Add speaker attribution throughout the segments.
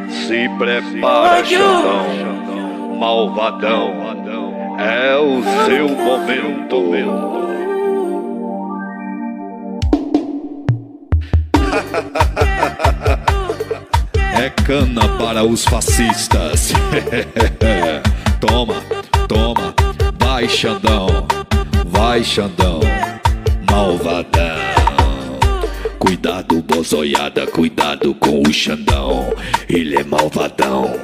Speaker 1: Se prepara, Xandão, malvadão, é o seu momento. É cana para os fascistas. Toma, toma, vai Xandão, malvadão. Cuidado, bozoiada, cuidado com o Xandão. Ele é malvadão.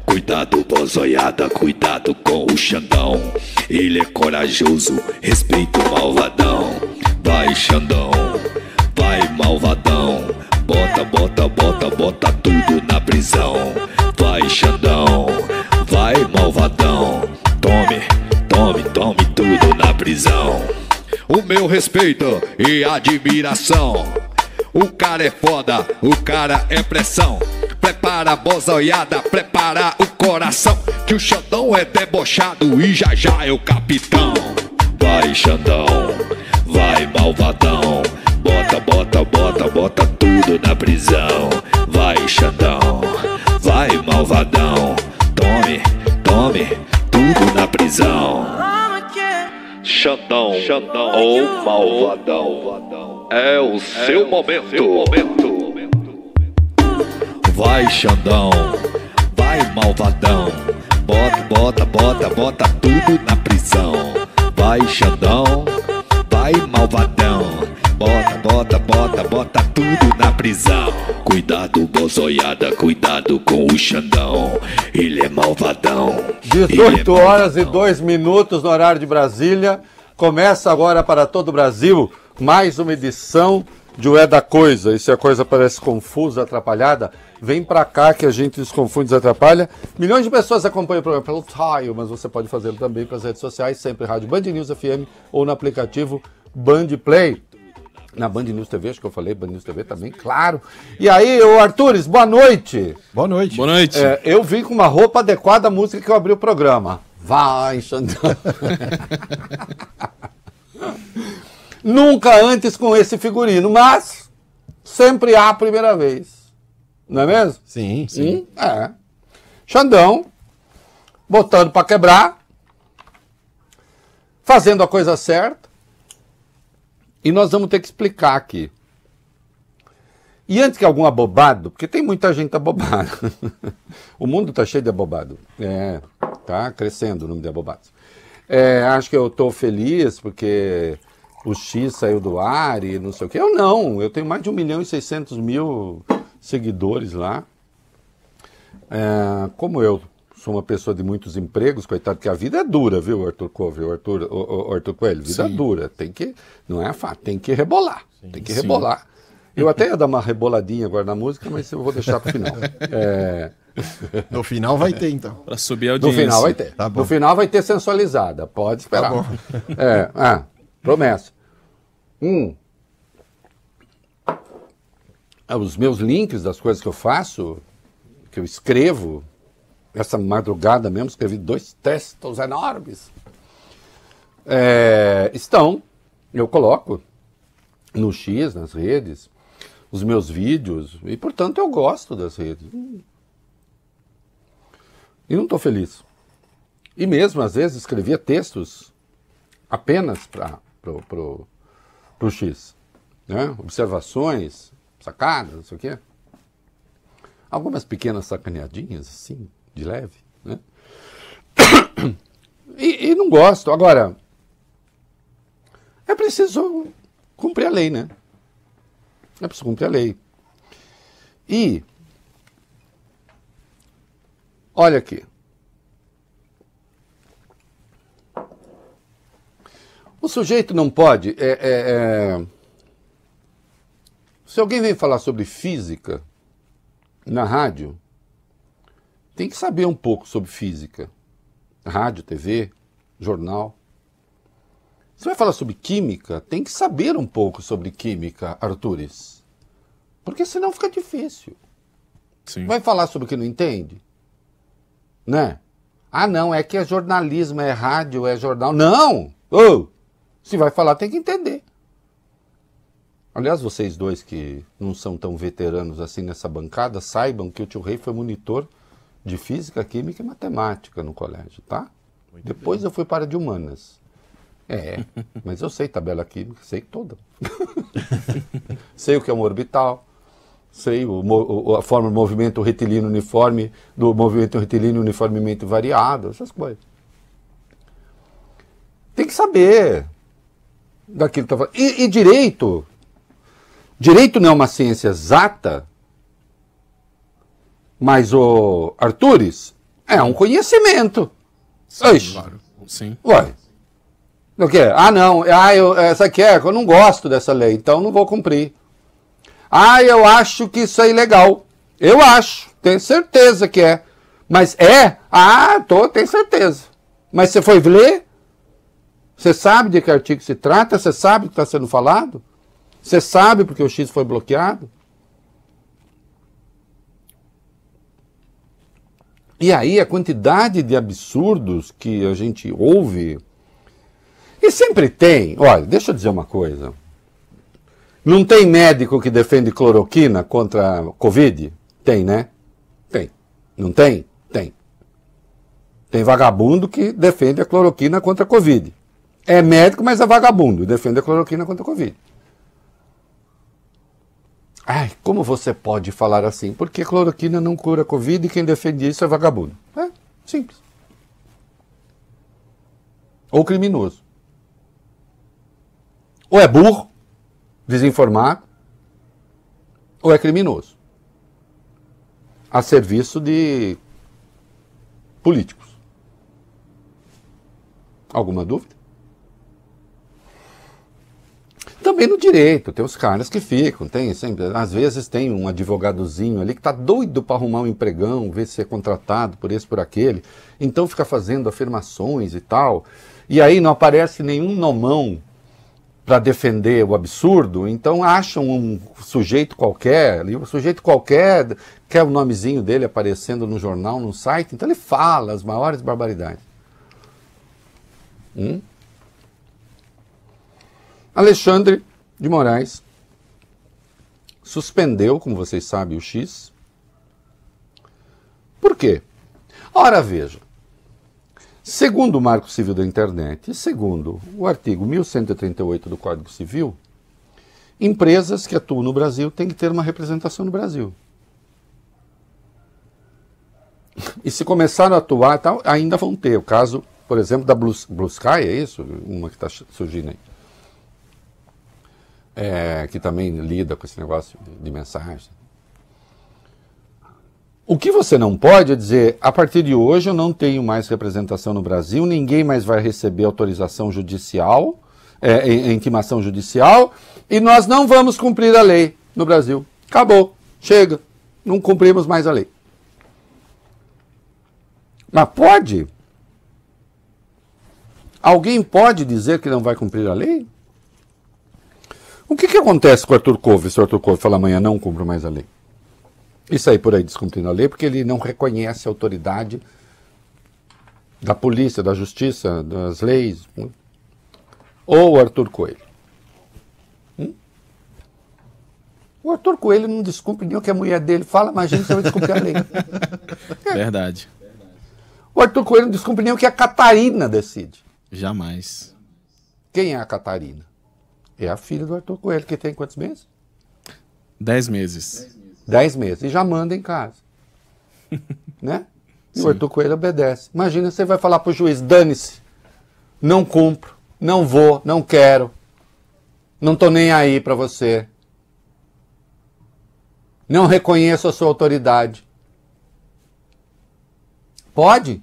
Speaker 1: Cuidado, bozoiada, cuidado com o Xandão. Ele é corajoso, respeita o malvadão. Vai Xandão, vai malvadão. Bota tudo na prisão. Vai Xandão, vai malvadão. Tome tudo na prisão. O meu respeito e admiração. O cara é foda, o cara é pressão. Prepara a bozoiada, prepara o coração, que o Xandão é debochado e já é o capitão. Vai Xandão, vai malvadão. Bota tudo na prisão. Vai Xandão, vai malvadão. Tome tudo na prisão. Xandão, ou malvadão, é o seu momento. Vai Xandão, vai malvadão. Bota tudo na prisão. Vai Xandão, vai malvadão. Bota tudo na prisão. Cuidado, bozoiada, cuidado com o Xandão. Ele é malvadão.
Speaker 2: 18 horas e 2 minutos no horário de Brasília. Começa agora para todo o Brasil mais uma edição de O É da Coisa. E se a coisa parece confusa, atrapalhada, vem pra cá que a gente desconfunde e desatrapalha. Milhões de pessoas acompanham o programa pelo Tile, mas você pode fazê-lo também pelas redes sociais, sempre Rádio Band News FM ou no aplicativo Band Play. Na Band News TV, acho que eu falei, Band News TV também, claro. E aí, ô Artures, boa noite.
Speaker 3: Boa noite.
Speaker 4: Boa noite.
Speaker 2: Eu vim com uma roupa adequada à música que eu abri o programa. Vai, Xandão. Nunca antes com esse figurino, mas sempre há a primeira vez. Não é mesmo?
Speaker 3: Sim.
Speaker 2: É. Xandão, botando pra quebrar, fazendo a coisa certa. E nós vamos ter que explicar aqui. E antes que algum abobado, porque tem muita gente abobada. O mundo tá cheio de abobado. Tá crescendo o número de abobados. Acho que eu tô feliz porque o X saiu do ar e não sei o quê. Eu tenho mais de 1.600.000 seguidores lá. Como eu sou uma pessoa de muitos empregos, coitado, que a vida é dura, viu, Arthur Couve, Arthur Coelho, vida dura, não é fácil, tem que rebolar, rebolar. Eu até ia dar uma reboladinha agora na música, mas eu vou deixar pro final.
Speaker 3: No final vai ter, então.
Speaker 4: Para subir a audiência.
Speaker 2: No final vai ter.
Speaker 3: Tá bom.
Speaker 2: No final vai ter sensualizada, pode esperar.
Speaker 3: Tá bom.
Speaker 2: Promessa. Os meus links das coisas que eu faço, que eu escrevo, essa madrugada mesmo, escrevi 2 textos enormes. Eu coloco no X, nas redes, os meus vídeos, e portanto eu gosto das redes. E não estou feliz. E mesmo, às vezes, escrevia textos apenas para o X. Né? Observações, sacadas, não sei o quê. Algumas pequenas sacaneadinhas, assim, de leve, né? E não gosto. Agora, é preciso cumprir a lei, né? É preciso cumprir a lei. E, olha aqui. O sujeito não pode... Se alguém vem falar sobre física na rádio, tem que saber um pouco sobre física. Rádio, TV, jornal. Você vai falar sobre química, tem que saber um pouco sobre química, Artures. Porque senão fica difícil.
Speaker 4: Sim.
Speaker 2: Vai falar sobre o que não entende? Né? Não, é que é jornalismo, é rádio, é jornal. Não! Se vai falar, tem que entender. Aliás, vocês dois que não são tão veteranos assim nessa bancada, saibam que o tio Rei foi monitor de física, química e matemática no colégio, tá? Depois eu fui para a de humanas. Mas eu sei tabela química, sei toda. Sei o que é um orbital, sei a forma do movimento retilíneo uniforme, do movimento retilíneo uniformemente variado, essas coisas. Tem que saber daquilo que está falando. E direito? Direito não é uma ciência exata, mas o Artures é um conhecimento.
Speaker 4: Sim, claro. Sim.
Speaker 2: Ué. O quê? Não. Essa aqui eu não gosto dessa lei, então não vou cumprir. Eu acho que isso é ilegal. Eu acho. Tenho certeza que é. Mas é? Tenho certeza. Mas você foi ler? Você sabe de que artigo se trata? Você sabe o que está sendo falado? Você sabe porque o X foi bloqueado? E aí a quantidade de absurdos que a gente ouve... E sempre tem... Olha, deixa eu dizer uma coisa. Não tem médico que defende cloroquina contra a Covid? Tem, né? Tem. Não tem? Tem. Tem vagabundo que defende a cloroquina contra a Covid. É médico, mas é vagabundo. Defende a cloroquina contra a Covid. Como você pode falar assim? Porque cloroquina não cura a Covid e quem defende isso é vagabundo. Simples. Ou criminoso. Ou é burro, desinformado, ou é criminoso. A serviço de políticos. Alguma dúvida? Também no direito, tem os caras que ficam, às vezes tem um advogadozinho ali que está doido para arrumar um empregão, ver se é contratado por esse, por aquele, então fica fazendo afirmações e tal, e aí não aparece nenhum nomão para defender o absurdo, então acham um sujeito qualquer, o sujeito qualquer quer o nomezinho dele aparecendo no jornal, no site, então ele fala as maiores barbaridades. Alexandre de Moraes suspendeu, como vocês sabem, o X. Por quê? Ora, veja. Segundo o Marco Civil da Internet e segundo o artigo 1138 do Código Civil, empresas que atuam no Brasil têm que ter uma representação no Brasil. E se começaram a atuar, tal, ainda vão ter. O caso, por exemplo, da Blue Sky, é isso? Uma que está surgindo aí. Que também lida com esse negócio de mensagem. O que você não pode é dizer, a partir de hoje eu não tenho mais representação no Brasil, ninguém mais vai receber autorização judicial, intimação judicial, e nós não vamos cumprir a lei no Brasil. Acabou, chega, não cumprimos mais a lei. Mas pode? Alguém pode dizer que não vai cumprir a lei? O que acontece com o Arthur Couve se o Arthur Couve fala amanhã não cumpro mais a lei? E sair por aí descumprindo a lei porque ele não reconhece a autoridade da polícia, da justiça, das leis. Ou o Arthur Coelho. O Arthur Coelho não descumpre nem o que a mulher dele fala, imagina se vai descumprir a lei.
Speaker 4: Verdade.
Speaker 2: O Arthur Coelho não descumpre nem o que a Catarina decide.
Speaker 4: Jamais.
Speaker 2: Quem é a Catarina? É a filha do Arthur Coelho, que tem quantos meses?
Speaker 4: 10 meses.
Speaker 2: 10 meses. E já manda em casa. Né? E o Arthur Coelho obedece. Imagina, você vai falar para o juiz, dane-se. Não cumpro, não vou, não quero. Não estou nem aí para você. Não reconheço a sua autoridade. Pode?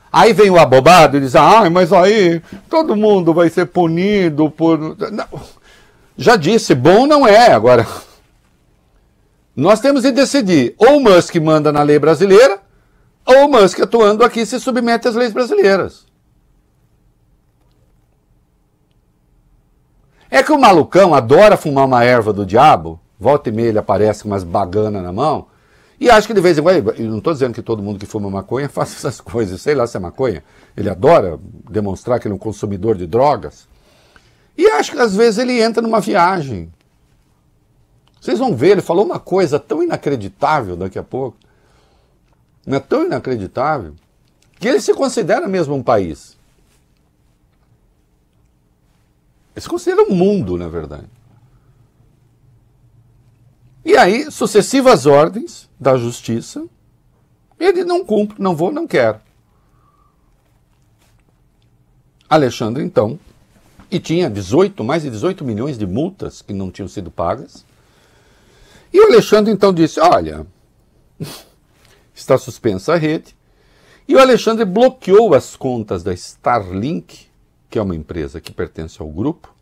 Speaker 2: Aí vem o abobado e diz, mas aí todo mundo vai ser punido por... Não. Já disse, bom não é. Agora, nós temos que decidir, ou o Musk manda na lei brasileira, ou o Musk atuando aqui se submete às leis brasileiras. É que o malucão adora fumar uma erva do diabo, volta e meia ele aparece com umas baganas na mão, e acho que de vez em quando, eu não estou dizendo que todo mundo que fuma maconha faça essas coisas, sei lá se é maconha, ele adora demonstrar que ele é um consumidor de drogas, E acho que às vezes ele entra numa viagem. Vocês vão ver, ele falou uma coisa tão inacreditável daqui a pouco. Não é tão inacreditável que ele se considera mesmo um país. Ele se considera um mundo, na verdade. E aí, sucessivas ordens da justiça, ele não cumpre, não vou, não quero. Alexandre, então, e tinha mais de 18 milhões de multas que não tinham sido pagas. E o Alexandre, então, disse, olha, está suspensa a rede. E o Alexandre bloqueou as contas da Starlink, que é uma empresa que pertence ao grupo,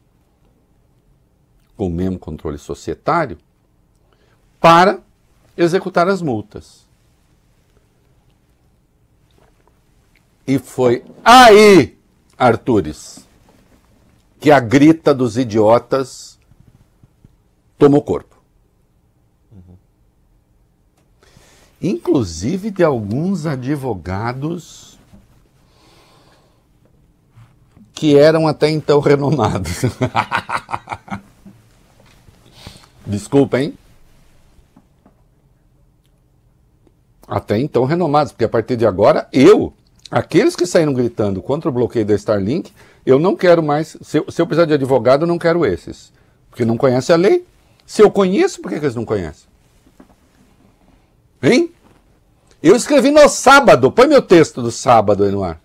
Speaker 2: com o mesmo controle societário, para executar as multas. E foi aí, Artures, que a grita dos idiotas tomou corpo. Inclusive de alguns advogados que eram até então renomados. Desculpa, hein? Até então renomados, porque a partir de agora, aqueles que saíram gritando contra o bloqueio da Starlink, eu não quero mais, se eu precisar de advogado, eu não quero esses. Porque não conhecem a lei. Se eu conheço, por que eles não conhecem? Hein? Eu escrevi no sábado, põe meu texto do sábado aí no ar.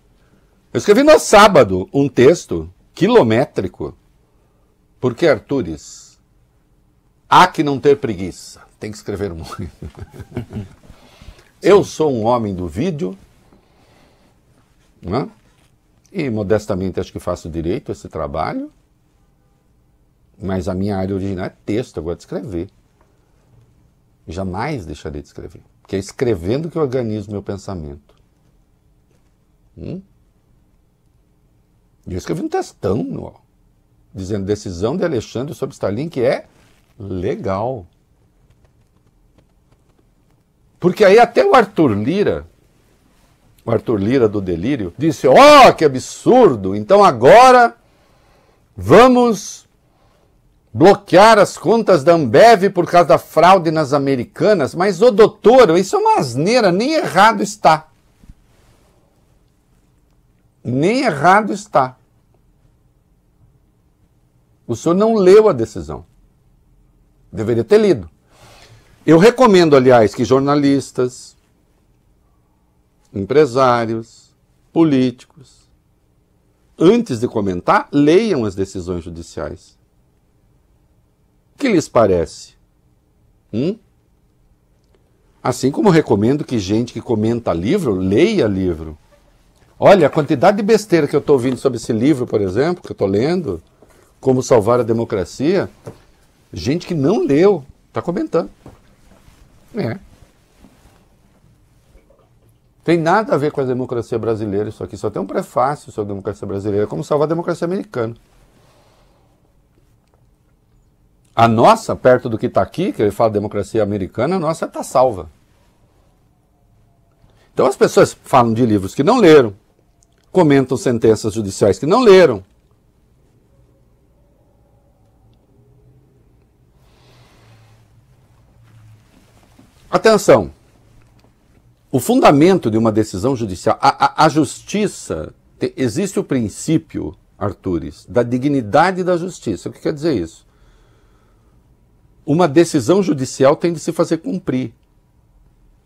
Speaker 2: Eu escrevi no sábado um texto quilométrico. Porque, Artures, há que não ter preguiça. Tem que escrever muito. Eu sou um homem do vídeo, né? E modestamente acho que faço direito a esse trabalho. Mas a minha área original é texto, eu gosto de escrever. Jamais deixarei de escrever. Porque é escrevendo que eu organizo meu pensamento. E eu escrevi um textão, dizendo decisão de Alexandre sobre Starlink é legal. Porque aí até o Arthur Lira do Delírio, disse, que absurdo, então agora vamos bloquear as contas da Ambev por causa da fraude nas Americanas. Mas, doutor, isso é uma asneira, nem errado está. Nem errado está. O senhor não leu a decisão. Deveria ter lido. Eu recomendo, aliás, que jornalistas, empresários, políticos, antes de comentar, leiam as decisões judiciais. O que lhes parece? Assim como recomendo que gente que comenta livro, leia livro. Olha, a quantidade de besteira que eu estou ouvindo sobre esse livro, por exemplo, que eu estou lendo, Como Salvar a Democracia, gente que não leu, está comentando. Tem nada a ver com a democracia brasileira isso aqui, só tem um prefácio sobre a democracia brasileira, Como Salvar a Democracia Americana. A nossa, perto do que está aqui, que ele fala de democracia americana, a nossa está salva. Então as pessoas falam de livros que não leram, comentam sentenças judiciais que não leram. Atenção, o fundamento de uma decisão judicial, a justiça, existe o princípio, Artures, da dignidade da justiça. O que quer dizer isso? Uma decisão judicial tem de se fazer cumprir.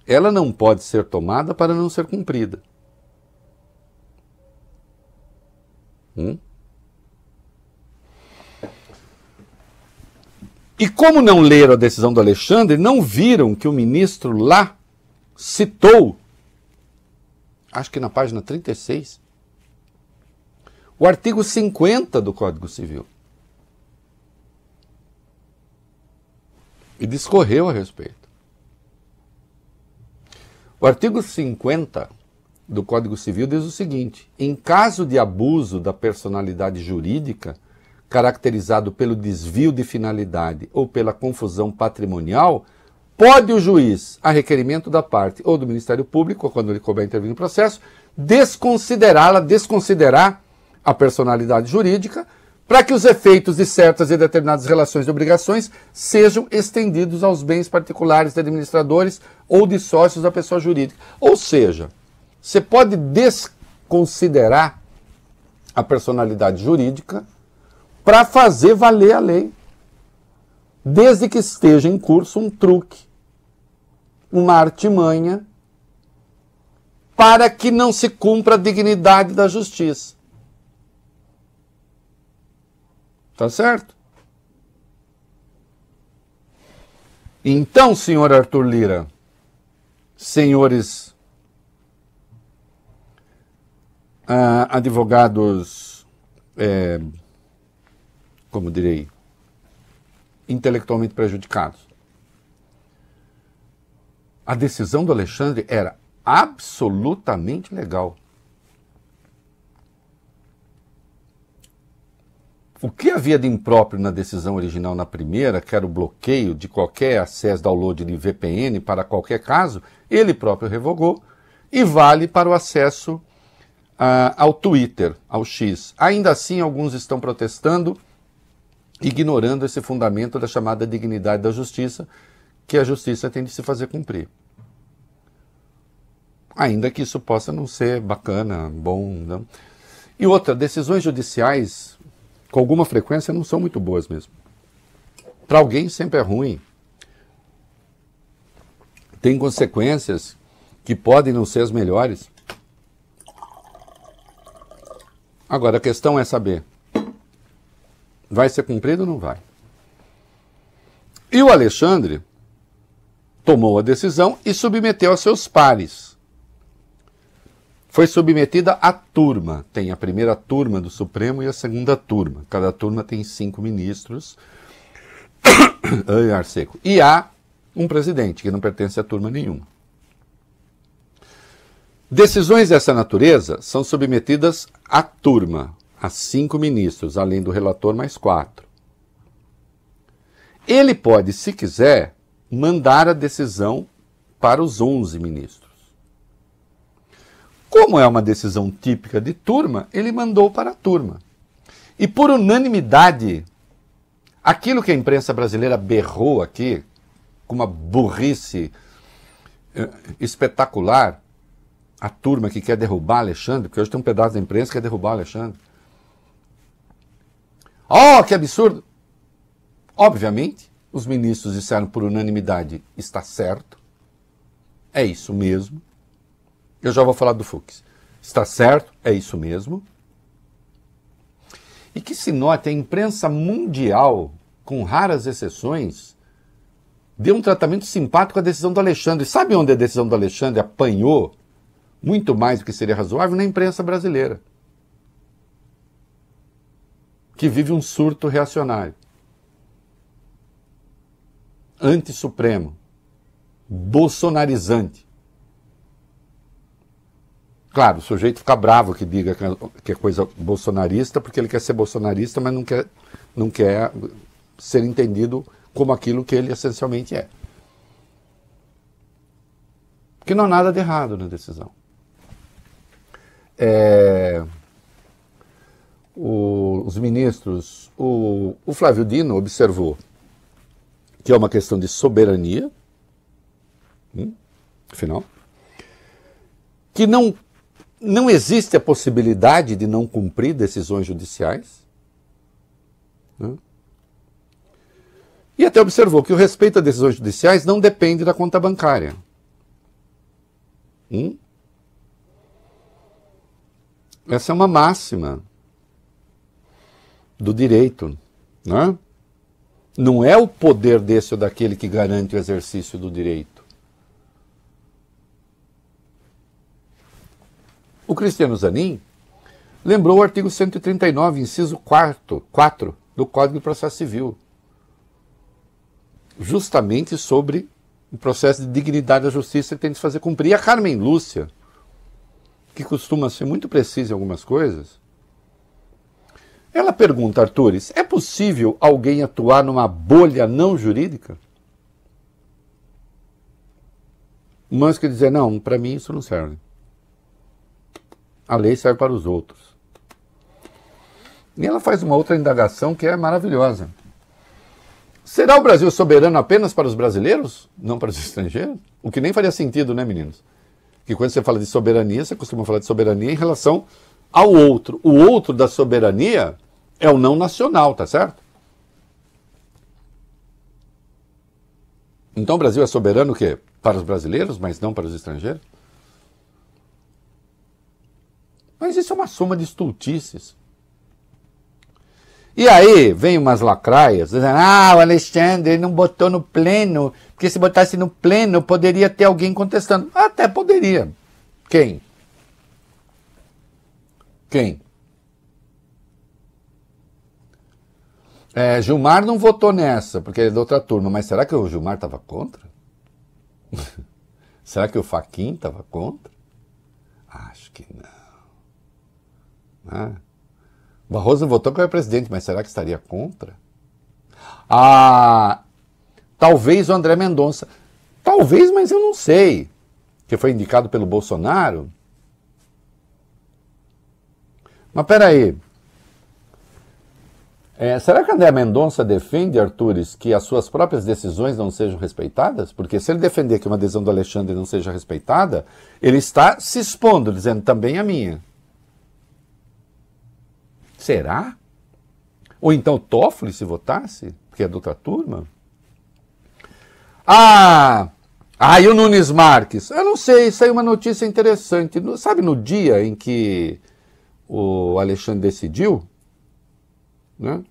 Speaker 2: Ela não pode ser tomada para não ser cumprida. E como não leram a decisão do Alexandre, não viram que o ministro lá citou, acho que na página 36, o artigo 50 do Código Civil. E discorreu a respeito. O artigo 50 do Código Civil diz o seguinte: em caso de abuso da personalidade jurídica, caracterizado pelo desvio de finalidade ou pela confusão patrimonial, pode o juiz, a requerimento da parte ou do Ministério Público, quando ele couber intervir no processo, desconsiderar a personalidade jurídica para que os efeitos de certas e determinadas relações de obrigações sejam estendidos aos bens particulares de administradores ou de sócios da pessoa jurídica. Ou seja, você pode desconsiderar a personalidade jurídica para fazer valer a lei, desde que esteja em curso um truque, uma artimanha, para que não se cumpra a dignidade da justiça. Tá certo? Então, senhor Arthur Lira, senhores advogados, como direi, intelectualmente prejudicados, a decisão do Alexandre era absolutamente legal. O que havia de impróprio na decisão original na primeira, que era o bloqueio de qualquer acesso download de VPN para qualquer caso, ele próprio revogou e vale para o acesso ao Twitter, ao X. Ainda assim, alguns estão protestando, ignorando esse fundamento da chamada dignidade da justiça, que a justiça tem de se fazer cumprir. Ainda que isso possa não ser bacana, bom, não. E outra, decisões judiciais, com alguma frequência, não são muito boas mesmo. Para alguém sempre é ruim. Tem consequências que podem não ser as melhores. Agora, a questão é saber, vai ser cumprido ou não vai? E o Alexandre tomou a decisão e submeteu a seus pares. Foi submetida à turma. Tem a primeira turma do Supremo e a segunda turma. Cada turma tem 5 ministros. Ai, ar seco. E há um presidente, que não pertence a turma nenhuma. Decisões dessa natureza são submetidas à turma, a 5 ministros, além do relator mais 4. Ele pode, se quiser, mandar a decisão para os 11 ministros. Como é uma decisão típica de turma, ele mandou para a turma. E por unanimidade, aquilo que a imprensa brasileira berrou aqui, com uma burrice espetacular, a turma que quer derrubar Alexandre, porque hoje tem um pedaço da imprensa que quer derrubar Alexandre. Oh, que absurdo! Obviamente, os ministros disseram por unanimidade, está certo, é isso mesmo. Eu já vou falar do Fux. Está certo, é isso mesmo. E que se note, a imprensa mundial, com raras exceções, deu um tratamento simpático à decisão do Alexandre. Sabe onde a decisão do Alexandre apanhou muito mais do que seria razoável? Na imprensa brasileira, que vive um surto reacionário, anti-supremo, bolsonarizante. Claro, o sujeito fica bravo que diga que é coisa bolsonarista, porque ele quer ser bolsonarista, mas não quer ser entendido como aquilo que ele essencialmente é. Porque não há nada de errado na decisão. Os ministros, o Flávio Dino observou que é uma questão de soberania, afinal, que não existe a possibilidade de não cumprir decisões judiciais. E até observou que o respeito a decisões judiciais não depende da conta bancária. Essa é uma máxima do direito. Não é o poder desse ou daquele que garante o exercício do direito. O Cristiano Zanin lembrou o artigo 139, inciso 4 do Código de Processo Civil, justamente sobre o processo de dignidade da justiça que tem de se fazer cumprir. E a Carmen Lúcia, que costuma ser muito precisa em algumas coisas, ela pergunta, Artures, é possível alguém atuar numa bolha não jurídica? O Mansky dizer, não, para mim isso não serve. A lei serve para os outros. E ela faz uma outra indagação que é maravilhosa. Será o Brasil soberano apenas para os brasileiros, não para os estrangeiros? O que nem faria sentido, né, meninos? Que quando você fala de soberania, você costuma falar de soberania em relação ao outro. O outro da soberania é o não nacional, tá certo? Então o Brasil é soberano o quê? Para os brasileiros, mas não para os estrangeiros? Mas isso é uma soma de estultices. E aí vem umas lacraias dizendo, o Alexandre não botou no pleno, porque se botasse no pleno poderia ter alguém contestando. Até poderia. Quem? Quem? Gilmar não votou nessa, porque ele é da outra turma, mas será que o Gilmar estava contra? Será que o Fachin estava contra? Acho que não. Barroso votou que era presidente, mas será que estaria contra? Talvez o André Mendonça. Talvez, mas eu não sei. Que foi indicado pelo Bolsonaro. Mas peraí. Será que André Mendonça defende, Artures, que as suas próprias decisões não sejam respeitadas? Porque se ele defender que uma decisão do Alexandre não seja respeitada, ele está se expondo, dizendo também a minha. Será? Ou então o Toffoli, se votasse, porque é da outra turma? E o Nunes Marques? Eu não sei, saiu uma notícia interessante. Sabe no dia em que o Alexandre decidiu? Né?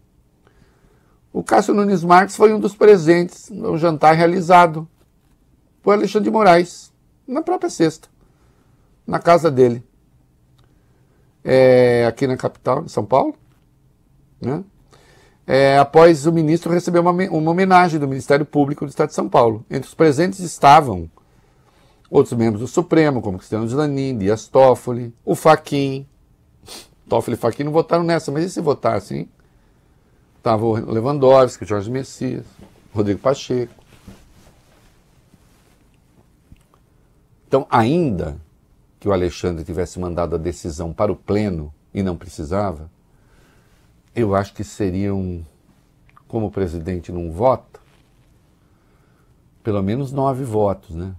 Speaker 2: O Cássio Nunes Marques foi um dos presentes no jantar realizado por Alexandre de Moraes, na própria sexta, na casa dele. Aqui na capital, em São Paulo, né? Após o ministro receber uma homenagem do Ministério Público do Estado de São Paulo. Entre os presentes estavam outros membros do Supremo, como Cristiano Zanin, Dias Toffoli, o Fachin. Toffoli e Fachin não votaram nessa, mas e se votassem, hein? Estava o Lewandowski, o Jorge Messias, Rodrigo Pacheco. Então, ainda que o Alexandre tivesse mandado a decisão para o pleno e não precisava, eu acho que seriam, como o presidente não vota, pelo menos 9 votos, né?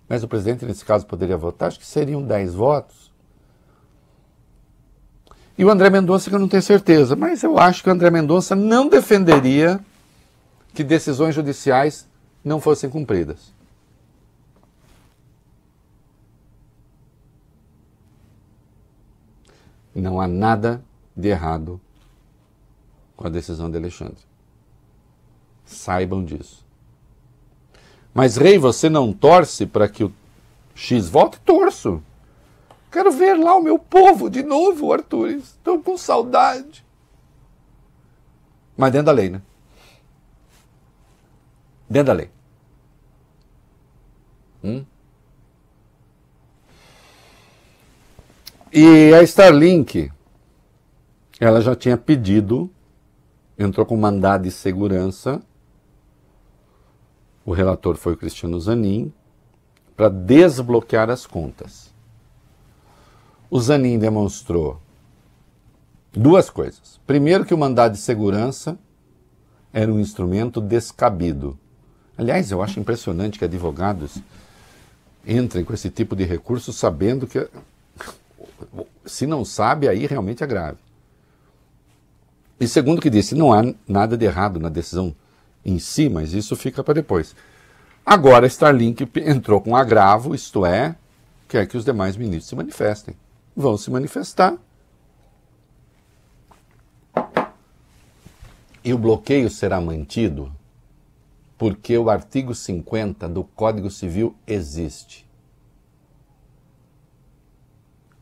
Speaker 2: Mas o presidente, nesse caso, poderia votar, acho que seriam 10 votos. E o André Mendonça, que eu não tenho certeza, mas eu acho que o André Mendonça não defenderia que decisões judiciais não fossem cumpridas. Não há nada de errado com a decisão de Alexandre. Saibam disso. Mas, Rei, você não torce para que o X volte? Torço. Quero ver lá o meu povo de novo, Arthur. Estou com saudade. Mas dentro da lei, né? Dentro da lei. E a Starlink, ela já tinha pedido, entrou com mandado de segurança, o relator foi o Cristiano Zanin, para desbloquear as contas. O Zanin demonstrou duas coisas. Primeiro, que o mandado de segurança era um instrumento descabido. Aliás, eu acho impressionante que advogados entrem com esse tipo de recurso sabendo que, se não sabe, aí realmente é grave. E segundo, que disse, não há nada de errado na decisão em si, mas isso fica para depois. Agora, a Starlink entrou com agravo, isto é, quer que os demais ministros se manifestem. Vão se manifestar. E o bloqueio será mantido porque o artigo 50 do Código Civil existe.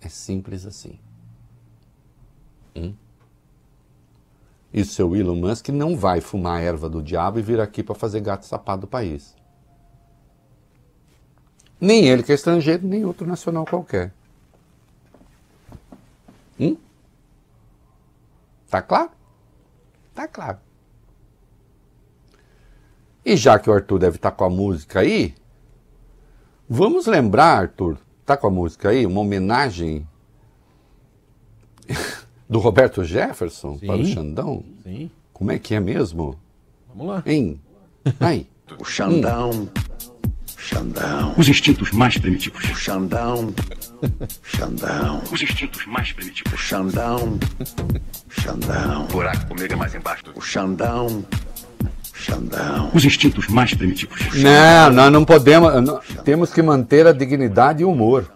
Speaker 2: É simples assim. E o seu Elon Musk não vai fumar a erva do diabo e vir aqui para fazer gato sapato do país. Nem ele que é estrangeiro, nem outro nacional qualquer. Tá claro? Tá claro. E já que o Arthur deve estar com a música aí, vamos lembrar, Arthur, tá com a música aí, uma homenagem Do Roberto Jefferson
Speaker 3: Sim.
Speaker 2: para o Xandão?
Speaker 3: Sim.
Speaker 2: Como é que é mesmo?
Speaker 3: Vamos lá.
Speaker 2: Hein? Ai.
Speaker 5: O Xandão. Xandão.
Speaker 6: Os instintos mais primitivos.
Speaker 5: O Xandão. Xandão.
Speaker 6: Os instintos mais
Speaker 5: O
Speaker 6: primitivos.
Speaker 5: Xandão. Xandão.
Speaker 6: O buraco comigo é mais embaixo.
Speaker 5: O Xandão. Xandão.
Speaker 6: Os instintos mais primitivos.
Speaker 2: Não, nós não podemos. Temos que manter a dignidade e o humor.